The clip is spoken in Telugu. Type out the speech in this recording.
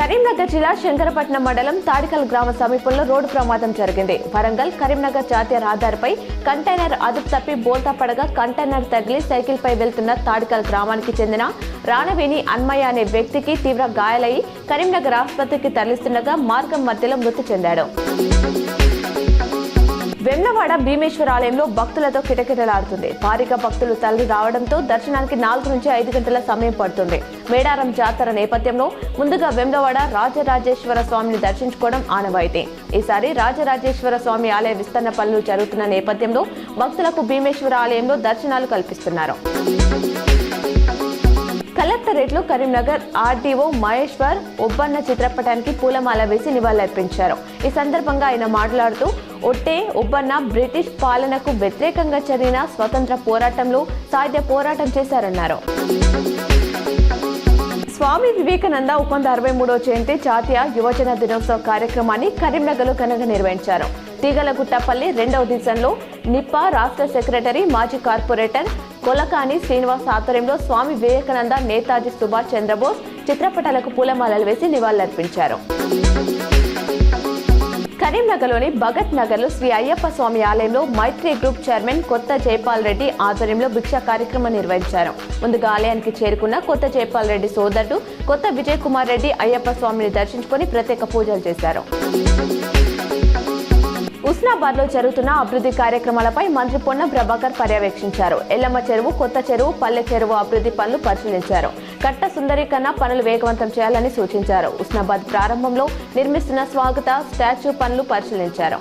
కరీంనగర్ జిల్లా శంకరపట్నం మండలం తాడికల్ గ్రామ సమీపంలో రోడ్డు ప్రమాదం జరిగింది. వరంగల్ కరీంనగర్ జాతీయ రహదారిపై కంటైనర్ అదుపు తప్పి బోల్తా పడగా కంటైనర్ తగిలి సైకిల్ పై వెళ్తున్న తాడికల్ గ్రామానికి చెందిన రాణవేణి అన్మయ్య అనే వ్యక్తికి తీవ్ర గాయాలై కరీంనగర్ ఆసుపత్రికి తరలిస్తుండగా మార్గం మధ్యలో మృతి చెందాడు. వెమ్లవాడ భీమేశ్వర ఆలయంలో భక్తులతో కిటకిటలాడుతుంది. భారీగా భక్తులు తరలి రావడంతో దర్శనానికి 4 నుంచి 5 గంటల సమయం పడుతుంది. మేడారం జాతర నేపథ్యంలో ముందుగా వెమ్లవాడ రాజరాజేశ్వర స్వామిని దర్శించుకోవడం ఆనవాయితీ. ఈసారి రాజరాజేశ్వర స్వామి ఆలయ విస్తరణ పనులు జరుగుతున్న నేపథ్యంలో భక్తులకు భీమేశ్వర ఆలయంలో దర్శనాలు కల్పిస్తున్నారు. కలెక్టరేట్లో కరీంనగర్ ఆర్డీఓ మహేశ్వర్ ఒబ్బన్న చిత్రపటానికి పూలమాల వేసి నివాళులర్పించారు. ఈ సందర్భంగా ఆయన మాట్లాడుతూ ఒట్టే ఒబ్బన్న బ్రిటిష్ పాలనకు వ్యతిరేకంగా జరిగిన స్వతంత్ర పోరాటంలో సాయుధ పోరాటం చేశారన్నారు. స్వామి వివేకానంద 163వ జయంతి జాతీయ యువజన దినోత్సవ కార్యక్రమాన్ని కరీంనగర్లో ఘనంగా నిర్వహించారు. తీగలగుట్టపల్లి 2వ డివిజన్లో నిప్పా రాష్ట్ర సెక్రటరీ మాజీ కార్పొరేటర్ కొలకాని శ్రీనివాస్ ఆధ్వర్యంలో స్వామి వివేకానంద, నేతాజీ సుభాష్ చంద్రబోస్ చిత్రపటాలకు పూలమాలలు వేసి నివాళులర్పించారు. కరీంనగర్లోని భగత్ నగర్లో శ్రీ అయ్యప్ప స్వామి ఆలయంలో మైత్రి గ్రూప్ చైర్మన్ కొత్త జైపాల్ రెడ్డి ఆధ్వర్యంలో భిక్ష కార్యక్రమం నిర్వహించారు. ముందుగా ఆలయానికి చేరుకున్న కొత్త జైపాల్ రెడ్డి సోదరుడు కొత్త విజయ్ కుమార్ రెడ్డి అయ్యప్ప స్వామిని దర్శించుకొని ప్రత్యేక పూజలు చేశారు. ఉస్నాబాద్ లో జరుగుతున్న అభివృద్ధి కార్యక్రమాలపై మంత్రి పొన్నం ప్రభాకర్ పర్యవేక్షించారు. ఎల్లమ్మ చెరువు, కొత్త చెరువు, పల్లె చెరువు అభివృద్ధి పనులు పరిశీలించారు. కట్ట సుందరీకరణ పనులు వేగవంతం చేయాలని సూచించారు. ఉస్నాబాద్ ప్రారంభంలో నిర్మిస్తున్న స్వాగత స్టాచ్యూ పనులు పరిశీలించారు.